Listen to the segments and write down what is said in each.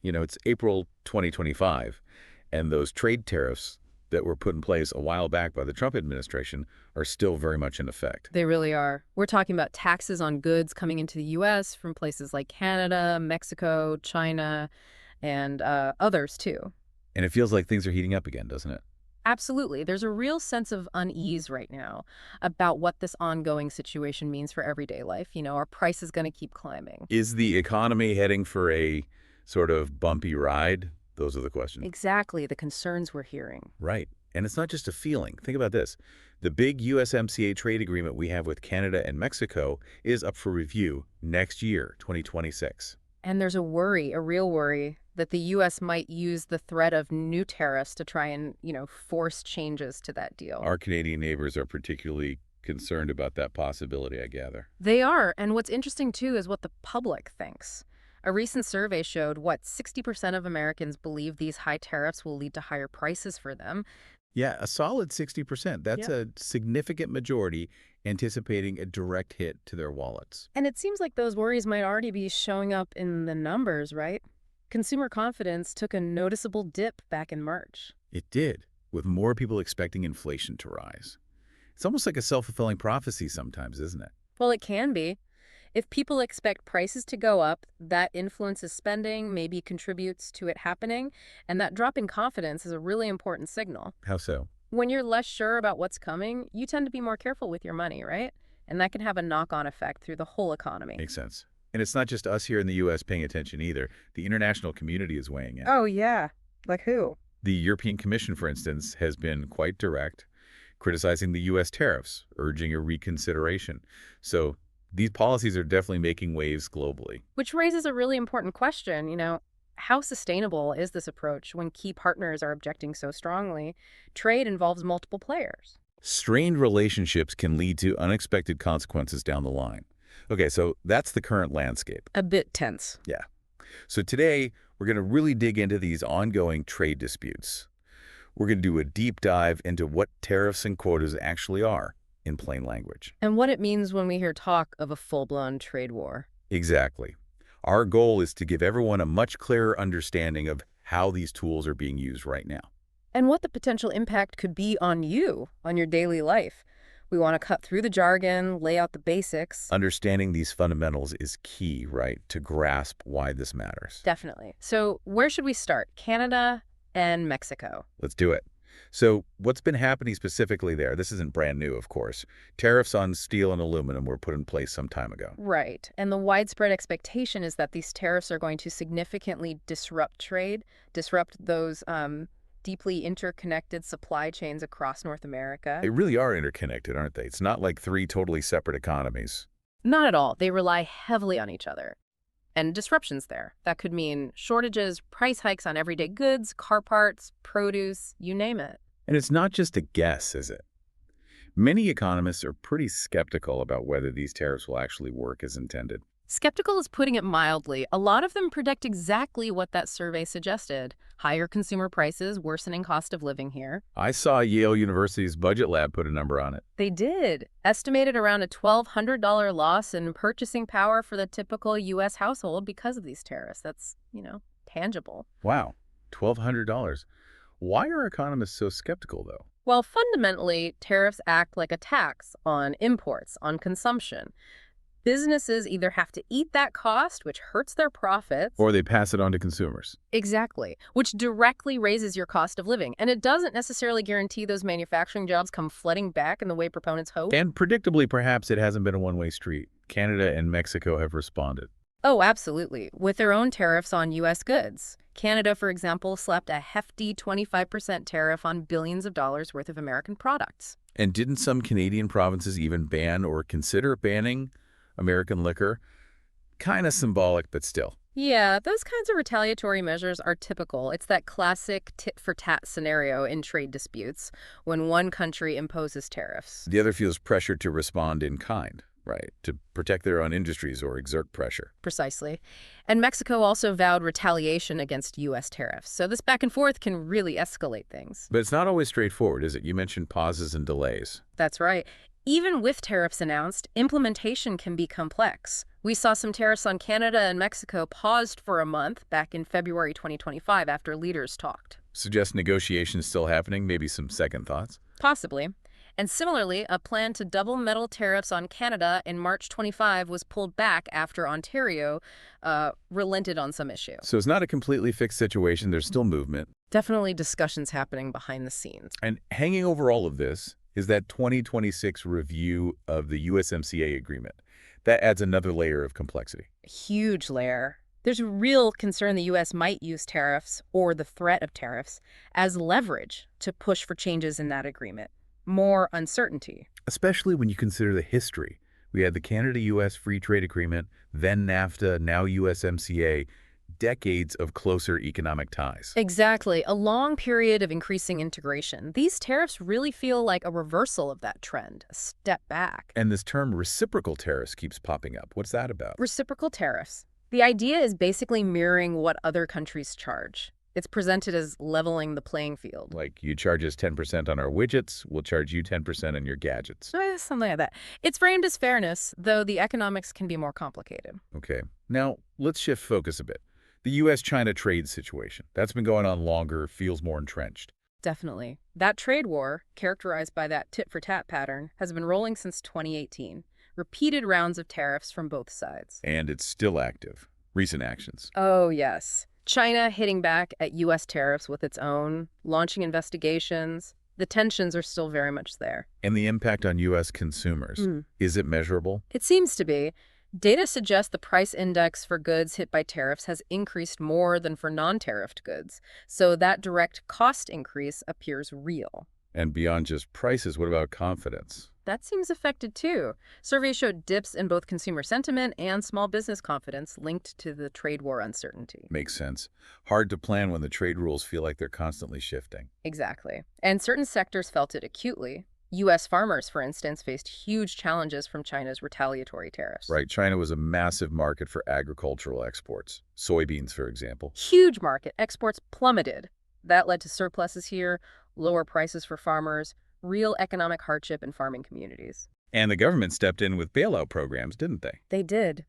It's April 2025, and those trade tariffs that were put in place a while back by the Trump administration are still very much in effect. They really are. We're talking about taxes on goods coming into the U.S. from places like Canada, Mexico, China, and others too. And it feels like things are heating up again, doesn't it? Absolutely. There's a real sense of unease right now about what this ongoing situation means for everyday life. Are prices going to keep climbing? Is the economy heading for a sort of bumpy ride? Those are the questions. Exactly the concerns we're hearing. Right. And it's not just a feeling. Think about this. The big USMCA trade agreement we have with Canada and Mexico is up for review next year, 2026. And there's a worry, a real worry, that the U.S. might use the threat of new tariffs to try and, force changes to that deal. Our Canadian neighbors are particularly concerned about that possibility, I gather. They are. And what's interesting, too, is what the public thinks. A recent survey showed, 60% of Americans believe these high tariffs will lead to higher prices for them. Yeah, a solid 60%. That's Yeah. a significant majority anticipating a direct hit to their wallets. And it seems like those worries might already be showing up in the numbers, right? Consumer confidence took a noticeable dip back in March. It did, with more people expecting inflation to rise. It's almost like a self-fulfilling prophecy sometimes, isn't it? Well, it can be. If people expect prices to go up, that influences spending, maybe contributes to it happening, and that drop in confidence is a really important signal. How so? When you're less sure about what's coming, you tend to be more careful with your money, right? And that can have a knock-on effect through the whole economy. Makes sense. And it's not just us here in the U.S. paying attention either. The international community is weighing in. Oh, yeah. Like who? The European Commission, for instance, has been quite direct, criticizing the U.S. tariffs, urging a reconsideration. So these policies are definitely making waves globally. Which raises a really important question, how sustainable is this approach when key partners are objecting so strongly? Trade involves multiple players. Strained relationships can lead to unexpected consequences down the line. Okay, so that's the current landscape. A bit tense. Yeah. So today, we're going to really dig into these ongoing trade disputes. We're going to do a deep dive into what tariffs and quotas actually are in plain language. And what it means when we hear talk of a full-blown trade war. Exactly. Our goal is to give everyone a much clearer understanding of how these tools are being used right now. And what the potential impact could be on you, on your daily life. We want to cut through the jargon, lay out the basics. Understanding these fundamentals is key, right, to grasp why this matters. Definitely. So where should we start? Canada and Mexico. Let's do it. So what's been happening specifically there? This isn't brand new, of course. Tariffs on steel and aluminum were put in place some time ago. Right. And the widespread expectation is that these tariffs are going to significantly disrupt trade, disrupt those deeply interconnected supply chains across North America. They really are interconnected, aren't they? It's not like three totally separate economies. Not at all. They rely heavily on each other. And disruptions there. That could mean shortages, price hikes on everyday goods, car parts, produce, you name it. And it's not just a guess, is it? Many economists are pretty skeptical about whether these tariffs will actually work as intended. Skeptical is putting it mildly. A lot of them predict exactly what that survey suggested. Higher consumer prices, worsening cost of living here. I saw Yale University's budget lab put a number on it. They did. Estimated around a $1,200 loss in purchasing power for the typical U.S. household because of these tariffs. That's, tangible. Wow, $1,200. Why are economists so skeptical, though? Well, fundamentally, tariffs act like a tax on imports, on consumption. Businesses either have to eat that cost, which hurts their profits. Or they pass it on to consumers. Exactly, which directly raises your cost of living. And it doesn't necessarily guarantee those manufacturing jobs come flooding back in the way proponents hope. And predictably, perhaps it hasn't been a one-way street. Canada and Mexico have responded. Oh, absolutely, with their own tariffs on U.S. goods. Canada, for example, slapped a hefty 25% tariff on billions of dollars worth of American products. And didn't some Canadian provinces even ban or consider banning American liquor? Kind of symbolic, but still. Yeah, those kinds of retaliatory measures are typical. It's that classic tit-for-tat scenario in trade disputes when one country imposes tariffs. The other feels pressure to respond in kind, right? To protect their own industries or exert pressure. Precisely. And Mexico also vowed retaliation against U.S. tariffs. So this back and forth can really escalate things. But it's not always straightforward, is it? You mentioned pauses and delays. That's right. Even with tariffs announced, implementation can be complex. We saw some tariffs on Canada and Mexico paused for a month back in February 2025 after leaders talked. Suggest negotiations still happening, maybe some second thoughts? Possibly. And similarly, a plan to double metal tariffs on Canada in March 25 was pulled back after Ontario relented on some issue. So it's not a completely fixed situation. There's still movement. Definitely discussions happening behind the scenes. And hanging over all of this is that 2026 review of the USMCA agreement. That adds another layer of complexity. Huge layer. There's a real concern the U.S. might use tariffs, or the threat of tariffs, as leverage to push for changes in that agreement. More uncertainty. Especially when you consider the history. We had the Canada-U.S. Free Trade Agreement, then NAFTA, now USMCA, decades of closer economic ties. Exactly. A long period of increasing integration. These tariffs really feel like a reversal of that trend, a step back. And this term reciprocal tariffs keeps popping up. What's that about? Reciprocal tariffs. The idea is basically mirroring what other countries charge. It's presented as leveling the playing field. Like, you charge us 10% on our widgets, we'll charge you 10% on your gadgets. Something like that. It's framed as fairness, though the economics can be more complicated. Okay. Now, let's shift focus a bit. The U.S.-China trade situation. That's been going on longer, feels more entrenched. Definitely. That trade war, characterized by that tit-for-tat pattern, has been rolling since 2018. Repeated rounds of tariffs from both sides. And it's still active. Recent actions. Oh, yes. China hitting back at U.S. tariffs with its own, launching investigations. The tensions are still very much there. And the impact on U.S. consumers. Is it measurable? It seems to be. Data suggests the price index for goods hit by tariffs has increased more than for non-tariffed goods. So that direct cost increase appears real. And beyond just prices, what about confidence? That seems affected too. Surveys showed dips in both consumer sentiment and small business confidence linked to the trade war uncertainty. Makes sense. Hard to plan when the trade rules feel like they're constantly shifting. Exactly. And certain sectors felt it acutely. U.S. farmers, for instance, faced huge challenges from China's retaliatory tariffs. Right. China was a massive market for agricultural exports. Soybeans, for example. Huge market. Exports plummeted. That led to surpluses here, lower prices for farmers, real economic hardship in farming communities. And the government stepped in with bailout programs, didn't they? They did.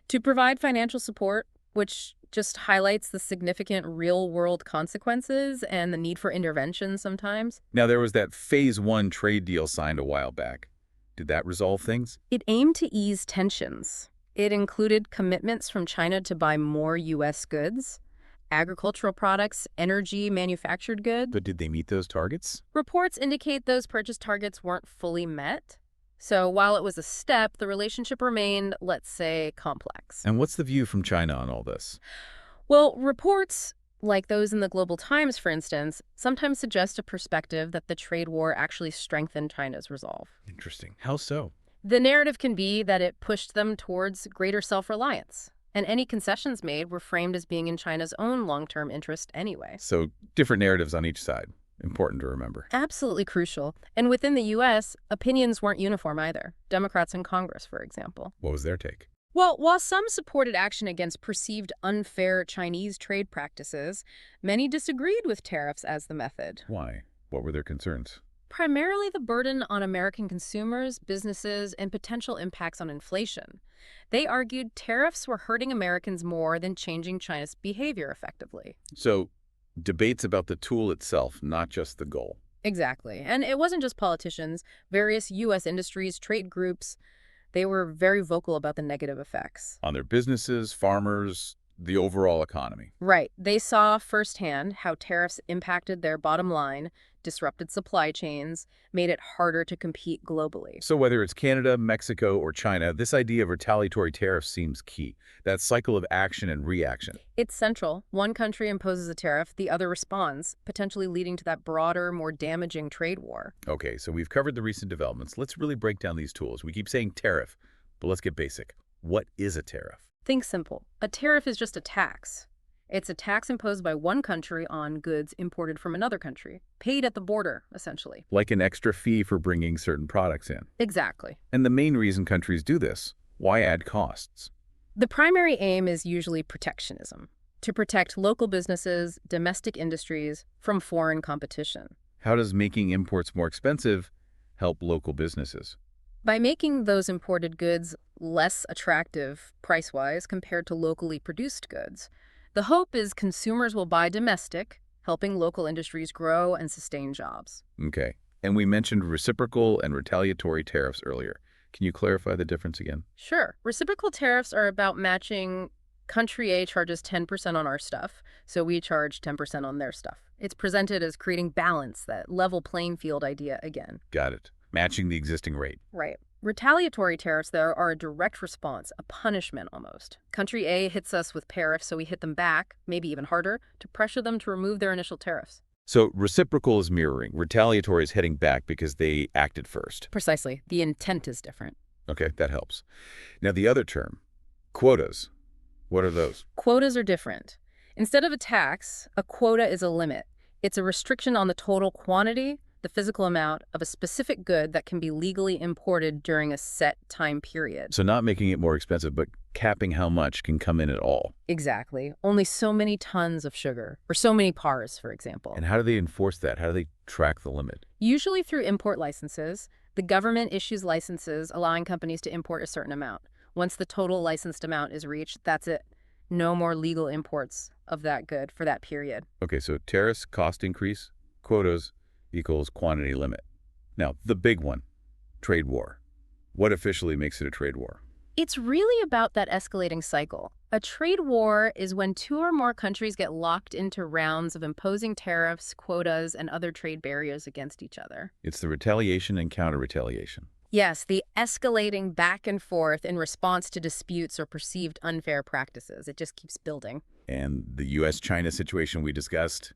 To provide financial support, which just highlights the significant real-world consequences and the need for intervention sometimes. Now, there was that Phase 1 trade deal signed a while back. Did that resolve things? It aimed to ease tensions. It included commitments from China to buy more U.S. goods, agricultural products, energy, manufactured goods. But did they meet those targets? Reports indicate those purchase targets weren't fully met. So while it was a step, the relationship remained, let's say, complex. And what's the view from China on all this? Well, reports, like those in the Global Times, for instance, sometimes suggest a perspective that the trade war actually strengthened China's resolve. Interesting. How so? The narrative can be that it pushed them towards greater self-reliance, and any concessions made were framed as being in China's own long-term interest anyway. So different narratives on each side. Important to remember. Absolutely crucial. And within the U.S., opinions weren't uniform either. Democrats in Congress, for example. What was their take? Well, while some supported action against perceived unfair Chinese trade practices, many disagreed with tariffs as the method. Why? What were their concerns? Primarily the burden on American consumers, businesses, and potential impacts on inflation. They argued tariffs were hurting Americans more than changing China's behavior effectively. So, debates about the tool itself, not just the goal. Exactly. And it wasn't just politicians. Various U.S. industries, trade groups, they were very vocal about the negative effects. On their businesses, farmers, the overall economy. Right. They saw firsthand how tariffs impacted their bottom line, disrupted supply chains, made it harder to compete globally. So whether it's Canada, Mexico, or China, this idea of retaliatory tariffs seems key. That cycle of action and reaction. It's central. One country imposes a tariff, the other responds, potentially leading to that broader, more damaging trade war. Okay, so we've covered the recent developments. Let's really break down these tools. We keep saying tariff, but let's get basic. What is a tariff? Think simple. A tariff is just a tax. It's a tax imposed by one country on goods imported from another country, paid at the border, essentially. Like an extra fee for bringing certain products in. Exactly. And the main reason countries do this, why add costs? The primary aim is usually protectionism, to protect local businesses, domestic industries from foreign competition. How does making imports more expensive help local businesses? By making those imported goods less attractive price-wise compared to locally produced goods. The hope is consumers will buy domestic, helping local industries grow and sustain jobs. Okay. And we mentioned reciprocal and retaliatory tariffs earlier. Can you clarify the difference again? Sure, reciprocal tariffs are about matching. Country A charges 10% on our stuff, so we charge 10% on their stuff. It's presented as creating balance, that level playing field idea again. Got it. Matching the existing rate. Right. Retaliatory tariffs, though, are a direct response, a punishment almost. Country A hits us with tariffs, so we hit them back, maybe even harder, to pressure them to remove their initial tariffs. So reciprocal is mirroring. Retaliatory is heading back because they acted first. Precisely. The intent is different. Okay, that helps. Now the other term, quotas. What are those? Quotas are different. Instead of a tax, a quota is a limit. It's a restriction on the total quantity, the physical amount of a specific good that can be legally imported during a set time period. So not making it more expensive, but capping how much can come in at all. Exactly. Only so many tons of sugar, or so many pars, for example. And how do they enforce that? How do they track the limit? Usually through import licenses. The government issues licenses allowing companies to import a certain amount. Once the total licensed amount is reached, that's it. No more legal imports of that good for that period. Okay, so tariffs, cost increase, quotas equals quantity limit. Now, the big one, trade war. What officially makes it a trade war? It's really about that escalating cycle. A trade war is when two or more countries get locked into rounds of imposing tariffs, quotas, and other trade barriers against each other. It's the retaliation and counter-retaliation. Yes, the escalating back and forth in response to disputes or perceived unfair practices. It just keeps building. And the U.S.-China situation we discussed,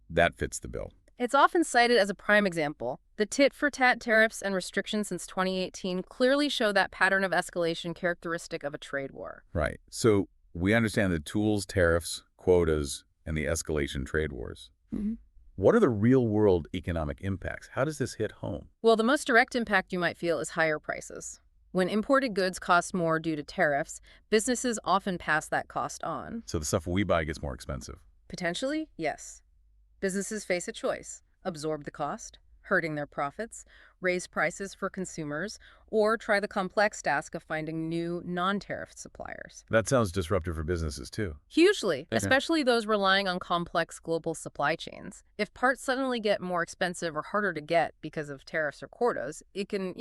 that fits the bill. It's often cited as a prime example. The tit-for-tat tariffs and restrictions since 2018 clearly show that pattern of escalation characteristic of a trade war. Right. So we understand the tools, tariffs, quotas, and the escalation trade wars. Mm-hmm. What are the real-world economic impacts? How does this hit home? Well, the most direct impact you might feel is higher prices. When imported goods cost more due to tariffs, businesses often pass that cost on. So the stuff we buy gets more expensive. Potentially, yes. Businesses face a choice: absorb the cost, hurting their profits, raise prices for consumers, or try the complex task of finding new non-tariff suppliers. That sounds disruptive for businesses, too. Hugely, Okay. especially those relying on complex global supply chains. If parts suddenly get more expensive or harder to get because of tariffs or quotas, it can,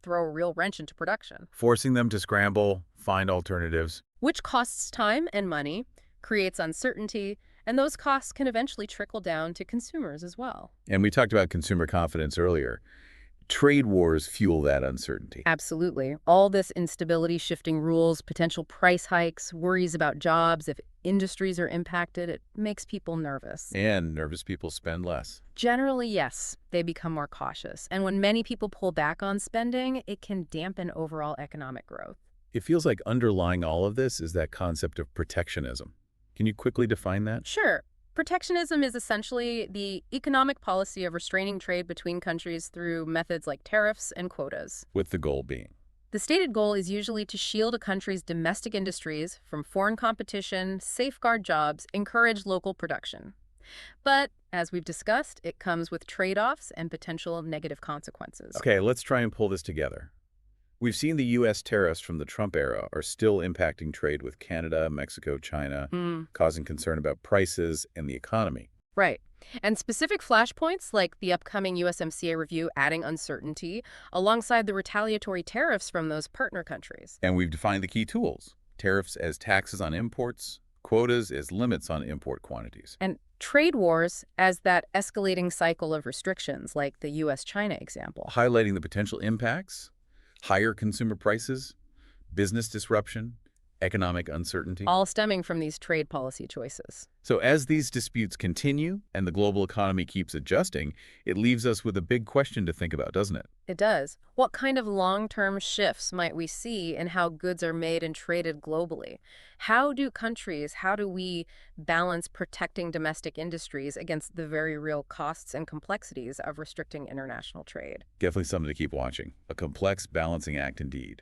throw a real wrench into production. Forcing them to scramble, find alternatives. Which costs time and money, creates uncertainty, and those costs can eventually trickle down to consumers as well. And we talked about consumer confidence earlier. Trade wars fuel that uncertainty. Absolutely. All this instability, shifting rules, potential price hikes, worries about jobs, if industries are impacted, it makes people nervous. And nervous people spend less. Generally, yes, they become more cautious. And when many people pull back on spending, it can dampen overall economic growth. It feels like underlying all of this is that concept of protectionism. Can you quickly define that? Sure. Protectionism is essentially the economic policy of restraining trade between countries through methods like tariffs and quotas. With the goal being? The stated goal is usually to shield a country's domestic industries from foreign competition, safeguard jobs, encourage local production. But, as we've discussed, it comes with trade-offs and potential negative consequences. Okay, let's try and pull this together. We've seen the U.S. tariffs from the Trump era are still impacting trade with Canada, Mexico, China, causing concern about prices and the economy. Right. And specific flashpoints like the upcoming USMCA review adding uncertainty alongside the retaliatory tariffs from those partner countries. And we've defined the key tools. Tariffs as taxes on imports, quotas as limits on import quantities. And trade wars as that escalating cycle of restrictions like the U.S.-China example. Highlighting the potential impacts, higher consumer prices, business disruption, economic uncertainty. All stemming from these trade policy choices. So as these disputes continue and the global economy keeps adjusting, it leaves us with a big question to think about, doesn't it? It does. What kind of long-term shifts might we see in how goods are made and traded globally? How do we balance protecting domestic industries against the very real costs and complexities of restricting international trade? Definitely something to keep watching. A complex balancing act indeed.